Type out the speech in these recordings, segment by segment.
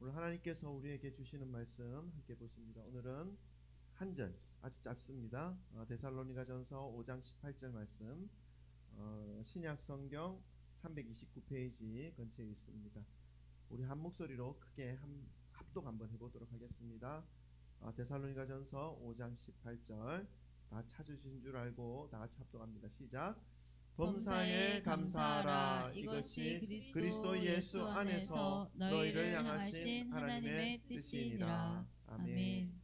오늘 하나님께서 우리에게 주시는 말씀 함께 보십니다. 오늘은 한 절 아주 짧습니다. 데살로니가전서 5장 18절 말씀, 신약 성경 329페이지 근처에 있습니다. 우리 한 목소리로 크게 합독 한번 해보도록 하겠습니다. 데살로니가전서 5장 18절 다 찾으신 줄 알고 다 같이 합독합니다. 시작. 범사에 감사하라. 이것이 그리스도 예수 안에서 너희를 향하신 하나님의 뜻이니라. 아멘.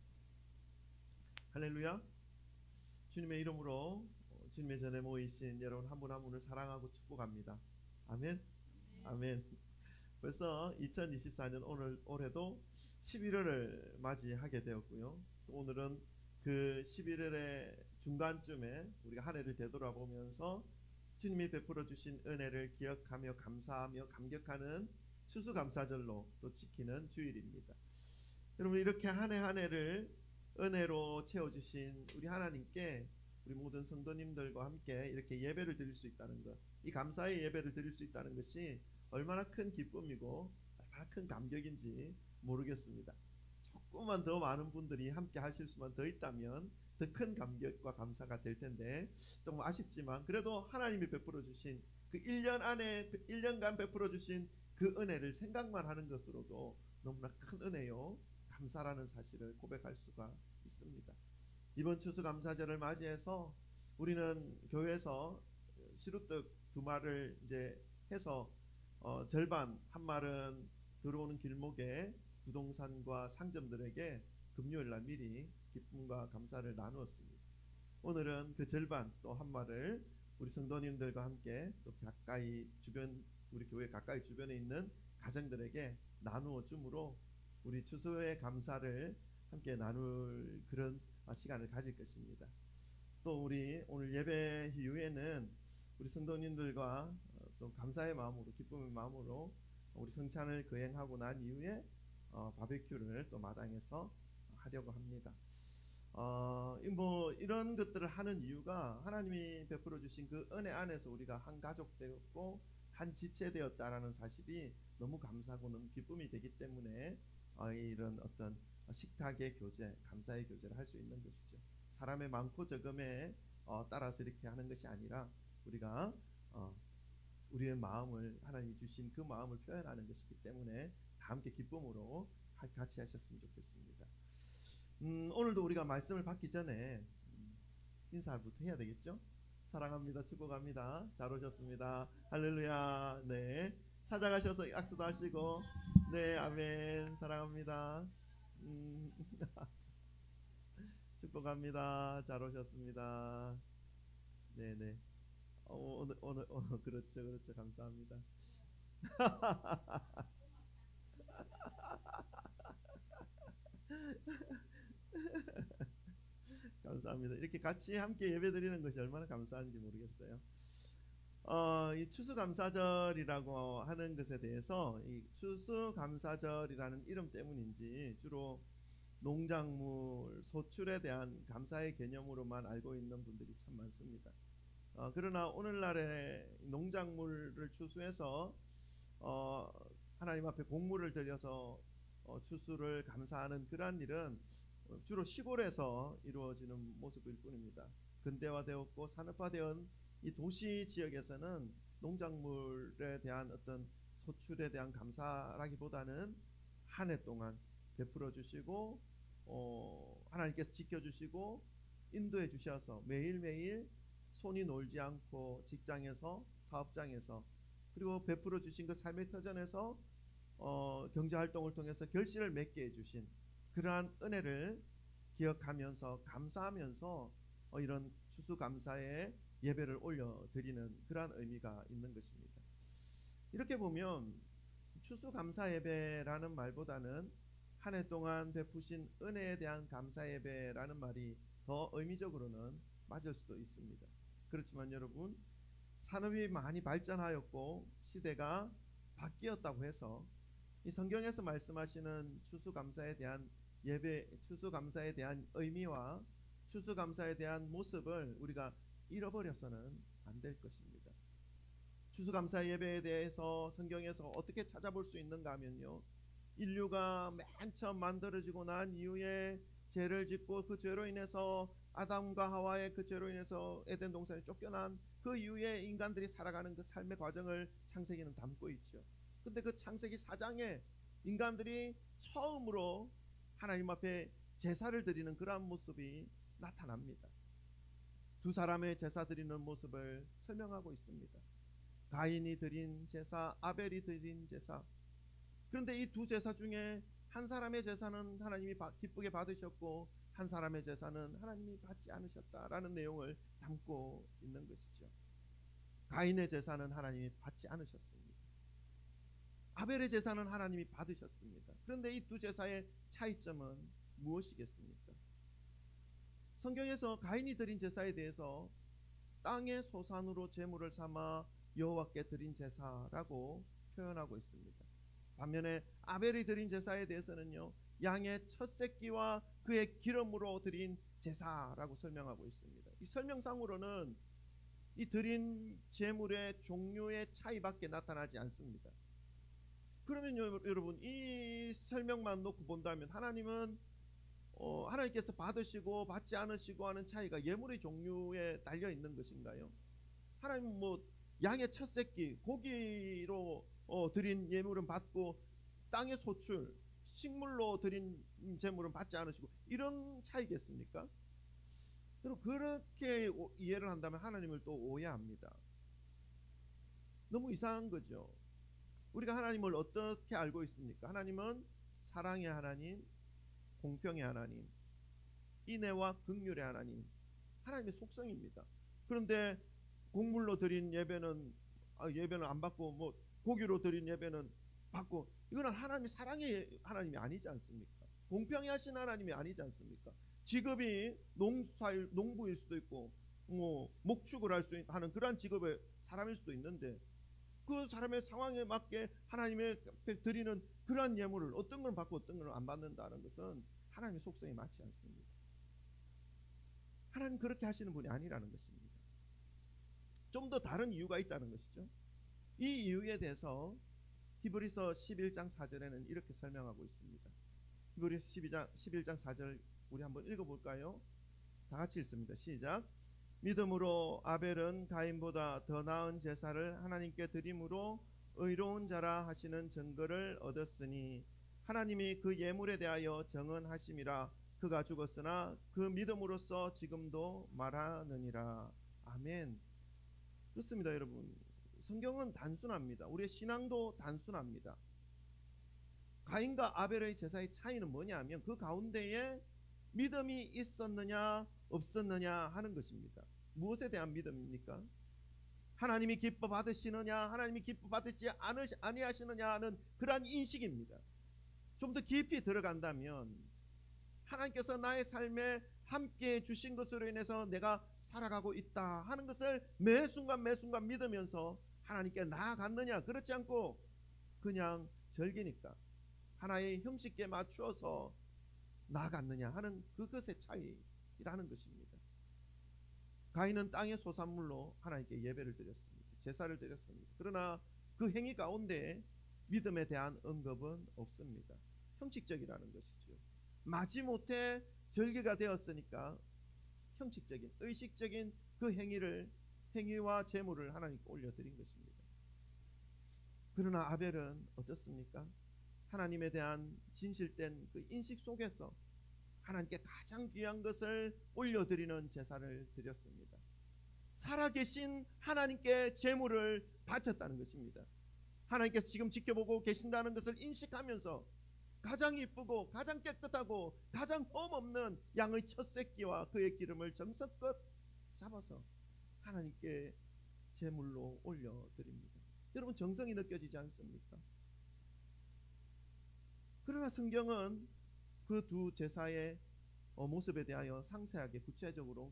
할렐루야. 주님의 이름으로 주님의 전에 모이신 여러분 한 분 한 분을 사랑하고 축복합니다. 아멘. 아멘. 벌써 2024년 올해도 11월을 맞이하게 되었고요. 오늘은 그 11월의 중간쯤에 우리가 한 해를 되돌아보면서 주님이 베풀어 주신 은혜를 기억하며 감사하며 감격하는 추수감사절로 또 지키는 주일입니다. 여러분, 이렇게 한 해 한 해를 은혜로 채워주신 우리 하나님께 우리 모든 성도님들과 함께 이렇게 예배를 드릴 수 있다는 것, 이 감사의 예배를 드릴 수 있다는 것이 얼마나 큰 기쁨이고 얼마나 큰 감격인지 모르겠습니다. 조금만 더 많은 분들이 함께 하실 수만 더 있다면 더 큰 감격과 감사가 될 텐데 조금 아쉽지만 그래도 하나님이 베풀어 주신 그 1년 안에 1년간 베풀어 주신 그 은혜를 생각만 하는 것으로도 너무나 큰 은혜요 감사라는 사실을 고백할 수가 있습니다. 이번 추수감사절을 맞이해서 우리는 교회에서 시루떡 2마리를 이제 해서 절반 한 마리는 들어오는 길목에 부동산과 상점들에게 금요일날 미리 기쁨과 감사를 나누었습니다. 오늘은 그 절반 또 한 마리를 우리 성도님들과 함께 또 가까이 주변 우리 교회 가까이 주변에 있는 가정들에게 나누어 줌으로 우리 추수의 감사를 함께 나눌 그런 시간을 가질 것입니다. 또 우리 오늘 예배 이후에는 우리 성도님들과 또 감사의 마음으로 기쁨의 마음으로 우리 성찬을 거행하고 난 이후에 바베큐를 또 마당에서 하려고 합니다. 뭐 이런 것들을 하는 이유가 하나님이 베풀어 주신 그 은혜 안에서 우리가 한 가족 되었고 한 지체 되었다라는 사실이 너무 감사하고 너무 기쁨이 되기 때문에 이런 어떤 식탁의 교제, 감사의 교제를 할 수 있는 것이죠. 사람의 많고 적음에 따라서 이렇게 하는 것이 아니라 우리가 우리의 마음을 하나님이 주신 그 마음을 표현하는 것이기 때문에 다 함께 기쁨으로 같이 하셨으면 좋겠습니다. 오늘도 우리가 말씀을 받기 전에 인사부터 해야 되겠죠? 사랑합니다. 축복합니다. 잘 오셨습니다. 할렐루야. 네, 찾아가셔서 악수도 하시고, 네, 아멘. 사랑합니다. 축복합니다. 잘 오셨습니다. 네네. 오늘 그렇죠. 감사합니다. 감사합니다. 이렇게 같이 함께 예배드리는 것이 얼마나 감사한지 모르겠어요. 이 추수감사절이라고 하는 것에 대해서 이 추수감사절이라는 이름 때문인지 주로 농작물 소출에 대한 감사의 개념으로만 알고 있는 분들이 참 많습니다. 그러나 오늘날의 농작물을 추수해서 하나님 앞에 곡물을 드려서 추수를 감사하는 그러한 일은 주로 시골에서 이루어지는 모습일 뿐입니다. 근대화되었고 산업화되은 이 도시 지역에서는 농작물에 대한 어떤 소출에 대한 감사라기보다는 한 해 동안 베풀어 주시고 하나님께서 지켜주시고 인도해 주셔서 매일매일 손이 놀지 않고 직장에서 사업장에서 그리고 베풀어 주신 그 삶의 터전에서 경제활동을 통해서 결실을 맺게 해주신 그러한 은혜를 기억하면서 감사하면서 이런 추수감사의 예배를 올려드리는 그러한 의미가 있는 것입니다. 이렇게 보면 추수감사 예배라는 말보다는 한 해 동안 베푸신 은혜에 대한 감사 예배라는 말이 더 의미적으로는 맞을 수도 있습니다. 그렇지만 여러분, 산업이 많이 발전하였고 시대가 바뀌었다고 해서 이 성경에서 말씀하시는 추수감사에 대한 예배, 추수감사에 대한 의미와 추수감사에 대한 모습을 우리가 잃어버려서는 안 될 것입니다. 추수감사 예배에 대해서 성경에서 어떻게 찾아볼 수 있는가 하면요, 인류가 맨 처음 만들어지고 난 이후에 죄를 짓고 그 죄로 인해서 아담과 하와의 그 죄로 인해서 에덴 동산에 쫓겨난 그 이후에 인간들이 살아가는 그 삶의 과정을 창세기는 담고 있죠. 근데 그 창세기 4장에 인간들이 처음으로 하나님 앞에 제사를 드리는 그러한 모습이 나타납니다. 두 사람의 제사 드리는 모습을 설명하고 있습니다. 가인이 드린 제사, 아벨이 드린 제사. 그런데 이 두 제사 중에 한 사람의 제사는 하나님이 기쁘게 받으셨고 한 사람의 제사는 하나님이 받지 않으셨다라는 내용을 담고 있는 것이죠. 가인의 제사는 하나님이 받지 않으셨습니다. 아벨의 제사는 하나님이 받으셨습니다. 그런데 이 두 제사의 차이점은 무엇이겠습니까? 성경에서 가인이 드린 제사에 대해서 땅의 소산으로 제물을 삼아 여호와께 드린 제사라고 표현하고 있습니다. 반면에 아벨이 드린 제사에 대해서는요, 양의 첫 새끼와 그의 기름으로 드린 제사라고 설명하고 있습니다. 이 설명상으로는 이 드린 제물의 종류의 차이밖에 나타나지 않습니다. 그러면 여러분, 이 설명만 놓고 본다면 하나님은 하나님께서 받으시고 받지 않으시고 하는 차이가 예물의 종류에 달려 있는 것인가요? 하나님은 뭐 양의 첫 새끼 고기로 드린 예물은 받고 땅의 소출 식물로 드린 제물은 받지 않으시고 이런 차이겠습니까? 그럼 그렇게 이해를 한다면 하나님을 또 오해합니다. 너무 이상한 거죠. 우리가 하나님을 어떻게 알고 있습니까? 하나님은 사랑의 하나님, 공평의 하나님, 인애와 긍휼의 하나님, 하나님의 속성입니다. 그런데 곡물로 드린 예배는 안 받고 뭐 고기로 드린 예배는 받고, 이거는 하나님이 사랑의 하나님이 아니지 않습니까? 공평히 하신 하나님이 아니지 않습니까? 직업이 농부일 수도 있고 뭐 목축을 하는 그러한 직업의 사람일 수도 있는데 그 사람의 상황에 맞게 하나님의 드리는 그러한 예물을 어떤 건 받고 어떤 건 안 받는다는 것은 하나님의 속성이 맞지 않습니다. 하나님 그렇게 하시는 분이 아니라는 것입니다. 좀 더 다른 이유가 있다는 것이죠. 이 이유에 대해서 히브리서 11장 4절에는 이렇게 설명하고 있습니다. 히브리서 11장 4절 우리 한번 읽어볼까요? 다 같이 읽습니다. 시작. 믿음으로 아벨은 가인보다 더 나은 제사를 하나님께 드림으로 의로운 자라 하시는 증거를 얻었으니 하나님이 그 예물에 대하여 정언하심이라. 그가 죽었으나 그 믿음으로써 지금도 말하느니라. 아멘. 그렇습니다, 여러분. 성경은 단순합니다. 우리의 신앙도 단순합니다. 가인과 아벨의 제사의 차이는 뭐냐면 그 가운데에 믿음이 있었느냐 없었느냐 하는 것입니다. 무엇에 대한 믿음입니까? 하나님이 기뻐 받으시느냐 하나님이 기뻐 받지 아니하시느냐 하는 그러한 인식입니다. 좀 더 깊이 들어간다면 하나님께서 나의 삶에 함께 주신 것으로 인해서 내가 살아가고 있다 하는 것을 매 순간 믿으면서 하나님께 나아갔느냐, 그렇지 않고 그냥 절기니까 하나의 형식에 맞추어서 나아갔느냐 하는 그것의 차이라는 것입니다. 가인은 땅의 소산물로 하나님께 예배를 드렸습니다. 제사를 드렸습니다. 그러나 그 행위 가운데 믿음에 대한 언급은 없습니다. 형식적이라는 것이죠. 마지못해 절기가 되었으니까 형식적인 의식적인 그 행위와 제물을 하나님께 올려드린 것입니다. 그러나 아벨은 어떻습니까? 하나님에 대한 진실된 그 인식 속에서 하나님께 가장 귀한 것을 올려드리는 제사를 드렸습니다. 살아계신 하나님께 제물을 바쳤다는 것입니다. 하나님께서 지금 지켜보고 계신다는 것을 인식하면서 가장 이쁘고 가장 깨끗하고 가장 흠없는 양의 첫 새끼와 그의 기름을 정성껏 잡아서 하나님께 제물로 올려드립니다. 여러분, 정성이 느껴지지 않습니까? 그러나 성경은 그 두 제사의 모습에 대하여 상세하게 구체적으로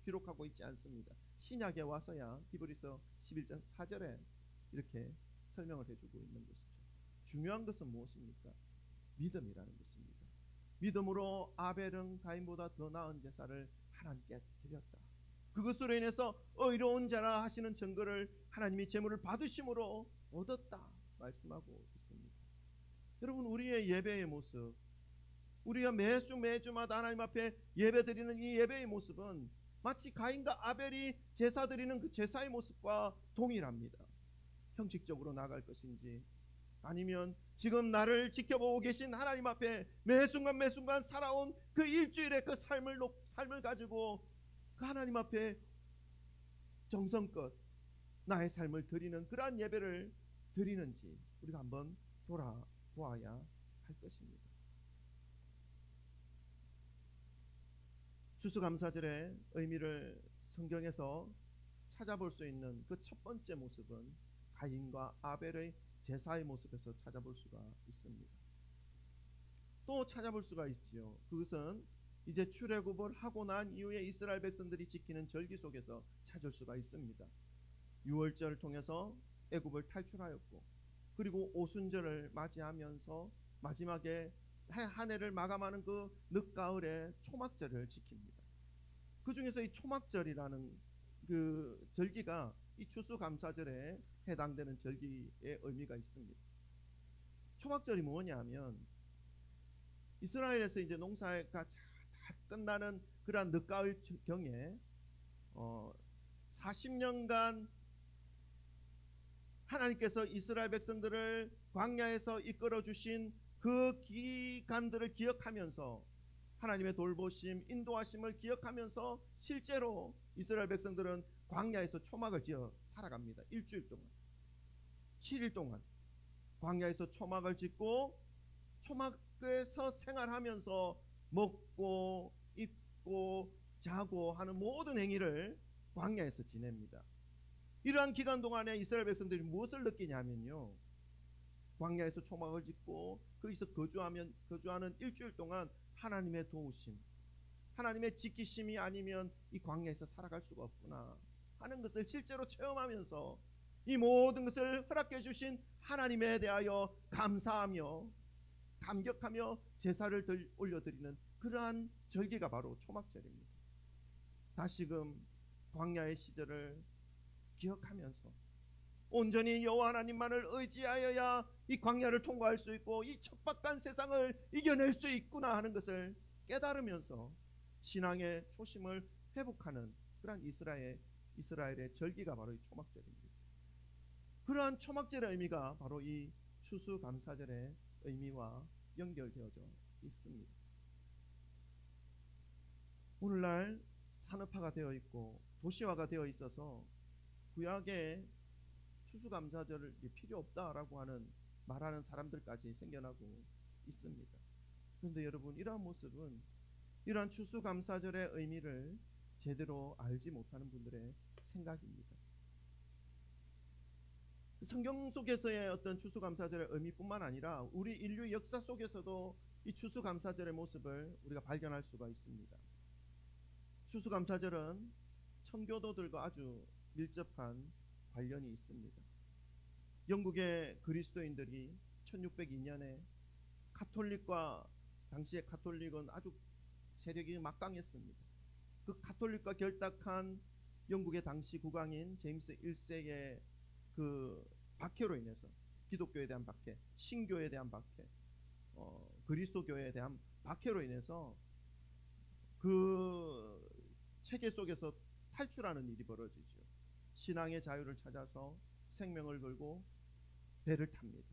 기록하고 있지 않습니다. 신약에 와서야 히브리서 11장 4절에 이렇게 설명을 해주고 있는 것이죠. 중요한 것은 무엇입니까? 믿음이라는 것입니다. 믿음으로 아벨은 가인보다 더 나은 제사를 하나님께 드렸다. 그것으로 인해서 의로운 자라 하시는 증거를 하나님이 제물을 받으심으로 얻었다 말씀하고 있습니다. 여러분, 우리의 예배의 모습, 우리가 매주마다 하나님 앞에 예배 드리는 이 예배의 모습은 마치 가인과 아벨이 제사 드리는 그 제사의 모습과 동일합니다. 형식적으로 나갈 것인지, 아니면 지금 나를 지켜보고 계신 하나님 앞에 매순간 살아온 그 일주일의 그 삶을 가지고 그 하나님 앞에 정성껏 나의 삶을 드리는 그러한 예배를 드리는지 우리가 한번 돌아보아야 할 것입니다. 추수감사절의 의미를 성경에서 찾아볼 수 있는 그 첫 번째 모습은 가인과 아벨의 제사의 모습에서 찾아볼 수가 있습니다. 또 찾아볼 수가 있지요. 그것은 이제 출애굽을 하고 난 이후에 이스라엘 백성들이 지키는 절기 속에서 찾을 수가 있습니다. 유월절을 통해서 애굽을 탈출하였고, 그리고 오순절을 맞이하면서 마지막에 한 해를 마감하는 그 늦가을에 초막절을 지킵니다. 그 중에서 이 초막절이라는 그 절기가 이 추수감사절에 해당되는 절기의 의미가 있습니다. 초막절이 뭐냐면 이스라엘에서 이제 농사가 다 끝나는 그러한 늦가을 경에 40년간 하나님께서 이스라엘 백성들을 광야에서 이끌어 주신 그 기간들을 기억하면서 하나님의 돌보심, 인도하심을 기억하면서 실제로 이스라엘 백성들은 광야에서 초막을 지어 살아갑니다. 일주일 동안, 7일 동안 광야에서 초막을 짓고 초막에서 생활하면서 먹고 입고 자고 하는 모든 행위를 광야에서 지냅니다. 이러한 기간 동안에 이스라엘 백성들이 무엇을 느끼냐면요, 광야에서 초막을 짓고 거기서 거주하는 일주일 동안 하나님의 도우심, 하나님의 지키심이 아니면 이 광야에서 살아갈 수가 없구나 하는 것을 실제로 체험하면서 이 모든 것을 허락해 주신 하나님에 대하여 감사하며 감격하며 제사를 올려드리는 그러한 절기가 바로 초막절입니다. 다시금 광야의 시절을 기억하면서 온전히 여호와 하나님만을 의지하여야 이 광야를 통과할 수 있고 이 척박한 세상을 이겨낼 수 있구나 하는 것을 깨달으면서 신앙의 초심을 회복하는 그러한 이스라엘의 절기가 바로 이 초막절입니다. 그러한 초막절의 의미가 바로 이 추수감사절의 의미와 연결되어져 있습니다. 오늘날 산업화가 되어 있고 도시화가 되어 있어서 구약에 추수감사절이 필요 없다라고 말하는 사람들까지 생겨나고 있습니다. 그런데 여러분, 이러한 모습은 이러한 추수감사절의 의미를 제대로 알지 못하는 분들의 생각입니다. 성경 속에서의 어떤 추수감사절의 의미뿐만 아니라 우리 인류 역사 속에서도 이 추수감사절의 모습을 우리가 발견할 수가 있습니다. 추수감사절은 청교도들과 아주 밀접한 관련이 있습니다. 영국의 그리스도인들이 1602년에 당시의 카톨릭은 아주 세력이 막강했습니다. 그 카톨릭과 결탁한 영국의 당시 국왕인 제임스 1세의 그 박해로 인해서, 기독교에 대한 박해, 신교에 대한 박해, 그리스도교에 대한 박해로 인해서 그 체계 속에서 탈출하는 일이 벌어지죠. 신앙의 자유를 찾아서 생명을 걸고 배를 탑니다.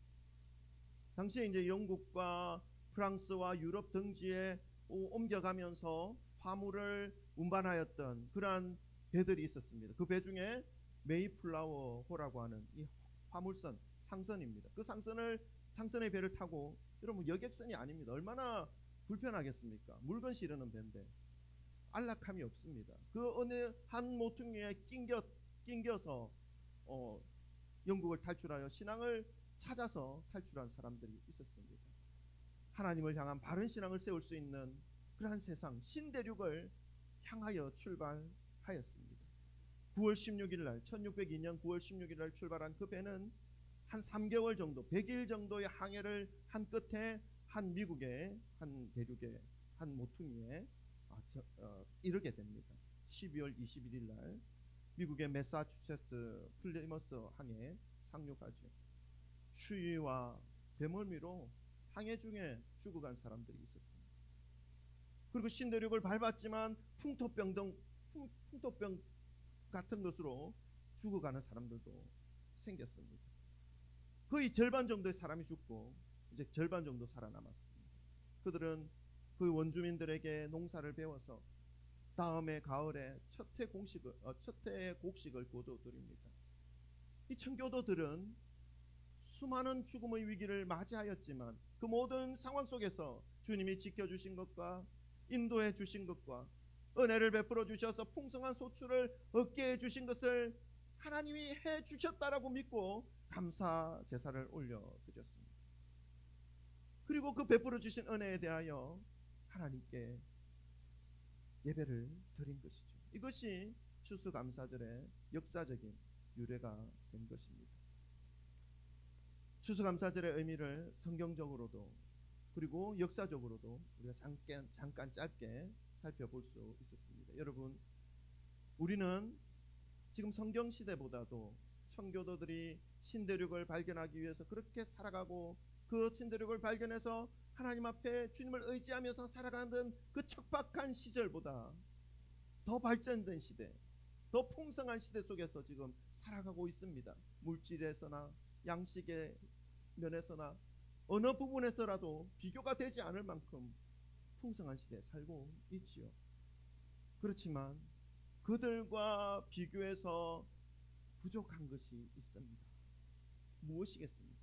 당시에 이제 영국과 프랑스와 유럽 등지에 옮겨가면서 화물을 운반하였던 그러한 배들이 있었습니다. 그 배 중에 메이플라워호라고 하는 이 화물선, 상선입니다. 그 상선의 배를 타고, 여러분, 여객선이 아닙니다. 얼마나 불편하겠습니까? 물건 실으는 배인데 안락함이 없습니다. 그 어느 한 모퉁이에 낑겨서 영국을 탈출하여 신앙을 찾아서 탈출한 사람들이 있었습니다. 하나님을 향한 바른 신앙을 세울 수 있는 그러한 세상, 신대륙을 향하여 출발하였습니다. 9월 16일 날, 1602년 9월 16일 날 출발한 그 배는 한 3개월 정도, 100일 정도의 항해를 한 끝에 한 미국의 한 대륙의 한 모퉁이에 이르게 됩니다. 12월 21일 날 미국의 매사추세츠 플리머스 항에 상륙하죠. 추위와 배멀미로 항해 중에 죽어간 사람들이 있었습니다. 그리고 신대륙을 밟았지만 풍토병 같은 것으로 죽어가는 사람들도 생겼습니다. 거의 절반 정도의 사람이 죽고 이제 절반 정도 살아남았습니다. 그들은 그 원주민들에게 농사를 배워서 다음에 가을에 첫 해 곡식을 거둬들입니다. 이 청교도들은 수많은 죽음의 위기를 맞이하였지만 그 모든 상황 속에서 주님이 지켜주신 것과 인도해 주신 것과 은혜를 베풀어 주셔서 풍성한 소출을 얻게 해주신 것을 하나님이 해주셨다라고 믿고 감사 제사를 올려드렸습니다. 그리고 그 베풀어 주신 은혜에 대하여 하나님께 예배를 드린 것이죠. 이것이 추수감사절의 역사적인 유래가 된 것입니다. 추수감사절의 의미를 성경적으로도 그리고 역사적으로도 우리가 잠깐 짧게 살펴볼 수 있었습니다. 여러분, 우리는 지금 성경시대보다도 청교도들이 신대륙을 발견하기 위해서 그렇게 살아가고 그 신대륙을 발견해서 하나님 앞에 주님을 의지하면서 살아가는 그 척박한 시절보다 더 발전된 시대, 더 풍성한 시대 속에서 지금 살아가고 있습니다. 물질에서나 양식의 면에서나 어느 부분에서라도 비교가 되지 않을 만큼 풍성한 시대에 살고 있지요. 그렇지만 그들과 비교해서 부족한 것이 있습니다. 무엇이겠습니까?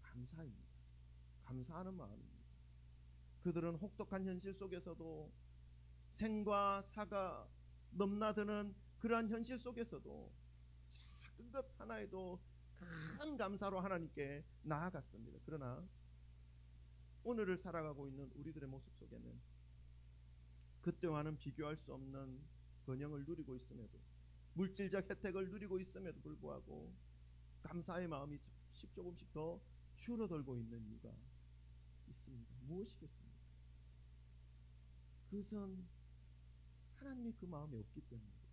감사입니다. 감사하는 마음입니다. 그들은 혹독한 현실 속에서도 생과 사가 넘나드는 그러한 현실 속에서도 작은 것 하나에도 큰 감사로 하나님께 나아갔습니다. 그러나 오늘을 살아가고 있는 우리들의 모습 속에는 그때와는 비교할 수 없는 번영을 누리고 있음에도, 물질적 혜택을 누리고 있음에도 불구하고 감사의 마음이 조금씩 더 줄어들고 있는 이유가 있습니다. 무엇이겠습니까? 그것은 하나님이 그 마음에 없기 때문입니다.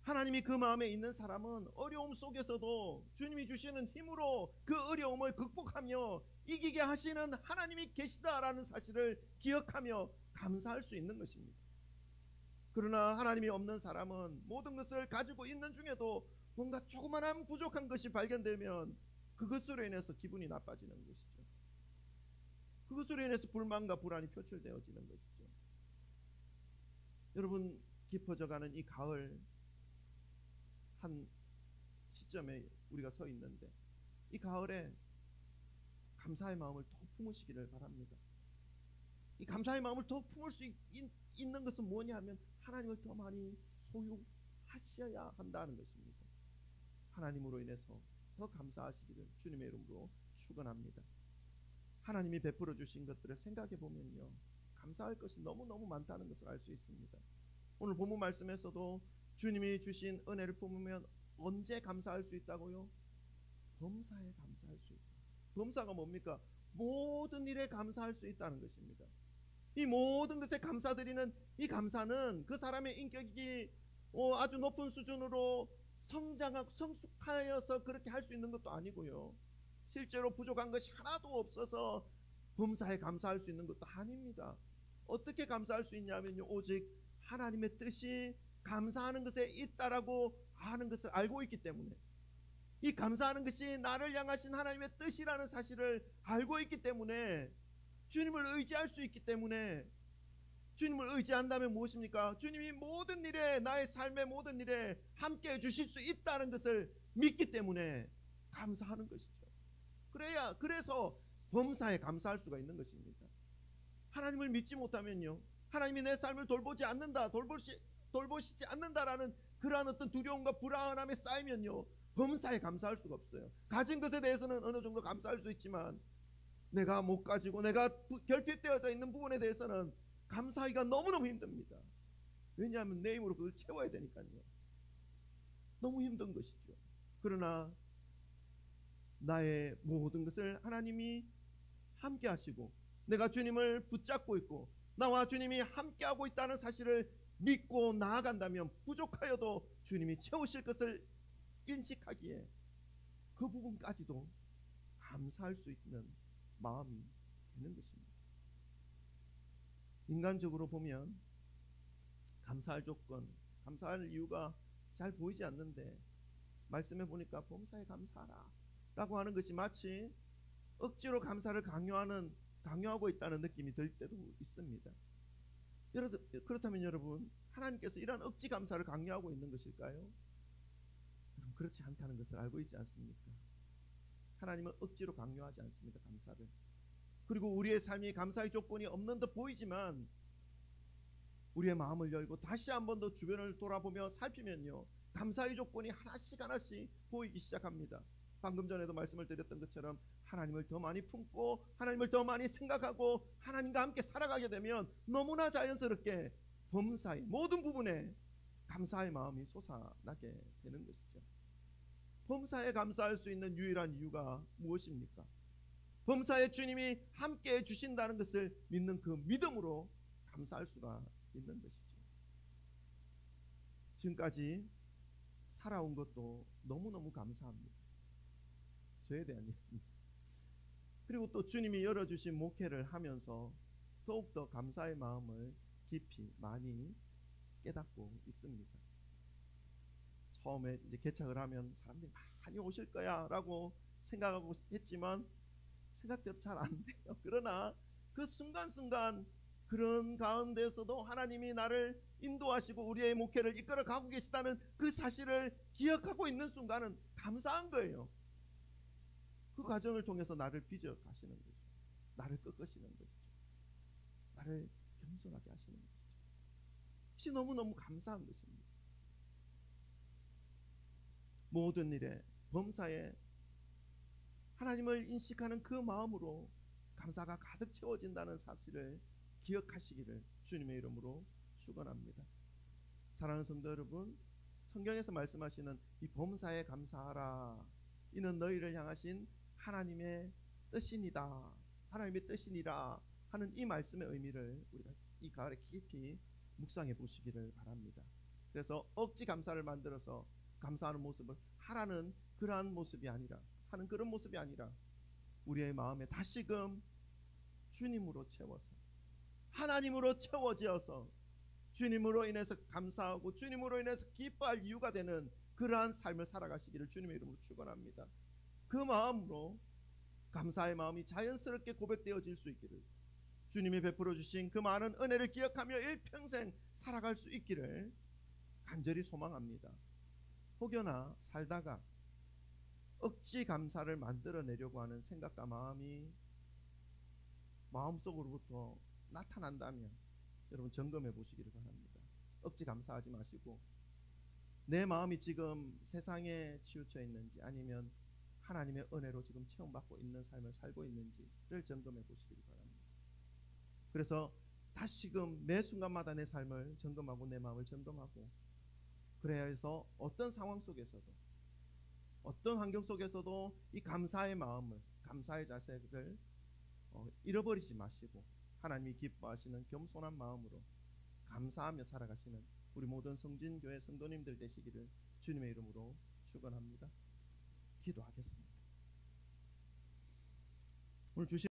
하나님이 그 마음에 있는 사람은 어려움 속에서도 주님이 주시는 힘으로 그 어려움을 극복하며 이기게 하시는 하나님이 계시다라는 사실을 기억하며 감사할 수 있는 것입니다. 그러나 하나님이 없는 사람은 모든 것을 가지고 있는 중에도 뭔가 조그만한 부족한 것이 발견되면 그것으로 인해서 기분이 나빠지는 것이죠. 그것으로 인해서 불만과 불안이 표출되어지는 것이죠. 여러분, 깊어져가는 이 가을 한 시점에 우리가 서 있는데 이 가을에 감사의 마음을 더 품으시기를 바랍니다. 이 감사의 마음을 더 품을 수 있는 것은 뭐냐 하면 하나님을 더 많이 소유하셔야 한다는 것입니다. 하나님으로 인해서 더 감사하시기를 주님의 이름으로 축원합니다. 하나님이 베풀어 주신 것들을 생각해 보면요, 감사할 것이 너무너무 많다는 것을 알 수 있습니다. 오늘 본문 말씀에서도 주님이 주신 은혜를 품으면 언제 감사할 수 있다고요? 범사에 감사할 수 있다. 범사가 뭡니까? 모든 일에 감사할 수 있다는 것입니다. 이 모든 것에 감사드리는 이 감사는 그 사람의 인격이 아주 높은 수준으로 성장하고 성숙하여서 그렇게 할 수 있는 것도 아니고요, 실제로 부족한 것이 하나도 없어서 범사에 감사할 수 있는 것도 아닙니다. 어떻게 감사할 수 있냐면요, 오직 하나님의 뜻이 감사하는 것에 있다라고 하는 것을 알고 있기 때문에, 이 감사하는 것이 나를 향하신 하나님의 뜻이라는 사실을 알고 있기 때문에, 주님을 의지할 수 있기 때문에, 주님을 의지한다면 무엇입니까? 주님이 모든 일에, 나의 삶의 모든 일에 함께 해주실 수 있다는 것을 믿기 때문에 감사하는 것이죠. 그래서 범사에 감사할 수가 있는 것입니다. 하나님을 믿지 못하면요, 하나님이 내 삶을 돌보지 않는다, 돌보시지 않는다라는 그러한 어떤 두려움과 불안함에 쌓이면요, 범사에 감사할 수가 없어요. 가진 것에 대해서는 어느 정도 감사할 수 있지만 내가 못 가지고 내가 결핍되어져 있는 부분에 대해서는 감사하기가 너무너무 힘듭니다. 왜냐하면 내 힘으로 그걸 채워야 되니까요. 너무 힘든 것이죠. 그러나 나의 모든 것을 하나님이 함께 하시고 내가 주님을 붙잡고 있고 나와 주님이 함께하고 있다는 사실을 믿고 나아간다면 부족하여도 주님이 채우실 것을 인식하기에 그 부분까지도 감사할 수 있는 마음이 되는 것입니다. 인간적으로 보면 감사할 조건, 감사할 이유가 잘 보이지 않는데 말씀해 보니까 범사에 감사하라 라고 하는 것이 마치 억지로 감사를 강요하고 있다는 느낌이 들 때도 있습니다. 그렇다면 여러분, 하나님께서 이런 억지 감사를 강요하고 있는 것일까요? 그렇지 않다는 것을 알고 있지 않습니까? 하나님은 억지로 강요하지 않습니다. 감사를. 그리고 우리의 삶이 감사의 조건이 없는 듯 보이지만 우리의 마음을 열고 다시 한 번 더 주변을 돌아보며 살피면요, 감사의 조건이 하나씩 보이기 시작합니다. 방금 전에도 말씀을 드렸던 것처럼 하나님을 더 많이 품고 하나님을 더 많이 생각하고 하나님과 함께 살아가게 되면 너무나 자연스럽게 범사의 모든 부분에 감사의 마음이 솟아나게 되는 것이죠. 범사에 감사할 수 있는 유일한 이유가 무엇입니까? 범사에 주님이 함께 해주신다는 것을 믿는 그 믿음으로 감사할 수가 있는 것이죠. 지금까지 살아온 것도 너무너무 감사합니다. 저에 대한 얘기입니다. 그리고 또 주님이 열어주신 목회를 하면서 더욱더 감사의 마음을 깊이 많이 깨닫고 있습니다. 처음에 이제 개척을 하면 사람들이 많이 오실 거야 라고 생각하고 했지만 생각대로 잘 안 돼요. 그러나 그 순간순간 그런 가운데서도 하나님이 나를 인도하시고 우리의 목회를 이끌어 가고 계시다는 그 사실을 기억하고 있는 순간은 감사한 거예요. 그 과정을 통해서 나를 빚어 가시는 거죠. 나를 꺾으시는 것이죠. 나를 겸손하게 하시는 것이죠. 이것이 너무너무 감사한 것입니다. 모든 일에 범사에 하나님을 인식하는 그 마음으로 감사가 가득 채워진다는 사실을 기억하시기를 주님의 이름으로 축원합니다. 사랑하는 성도 여러분, 성경에서 말씀하시는 이 범사에 감사하라, 이는 너희를 향하신 하나님의 뜻이니다, 하나님의 뜻이니라 하는 이 말씀의 의미를 우리가 이 가을에 깊이 묵상해 보시기를 바랍니다. 그래서 억지 감사를 만들어서 감사하는 모습을 하라는 그러한 모습이 아니라, 하는 그런 모습이 아니라 우리의 마음에 다시금 주님으로 채워서 하나님으로 채워지어서 주님으로 인해서 감사하고 주님으로 인해서 기뻐할 이유가 되는 그러한 삶을 살아가시기를 주님의 이름으로 축원합니다. 그 마음으로 감사의 마음이 자연스럽게 고백되어질 수 있기를, 주님이 베풀어 주신 그 많은 은혜를 기억하며 일평생 살아갈 수 있기를 간절히 소망합니다. 혹여나 살다가 억지 감사를 만들어내려고 하는 생각과 마음이 마음속으로부터 나타난다면 여러분 점검해 보시기를 바랍니다. 억지 감사하지 마시고 내 마음이 지금 세상에 치우쳐 있는지 아니면 하나님의 은혜로 지금 체험받고 있는 삶을 살고 있는지를 점검해 보시기를 바랍니다. 그래서 다시금 매 순간마다 내 삶을 점검하고 내 마음을 점검하고, 그래야 해서 어떤 상황 속에서도 어떤 환경 속에서도 이 감사의 마음을, 감사의 자세를 잃어버리지 마시고 하나님이 기뻐하시는 겸손한 마음으로 감사하며 살아가시는 우리 모든 성진교회 성도님들 되시기를 주님의 이름으로 축원합니다. 기도하겠습니다. 오늘 주신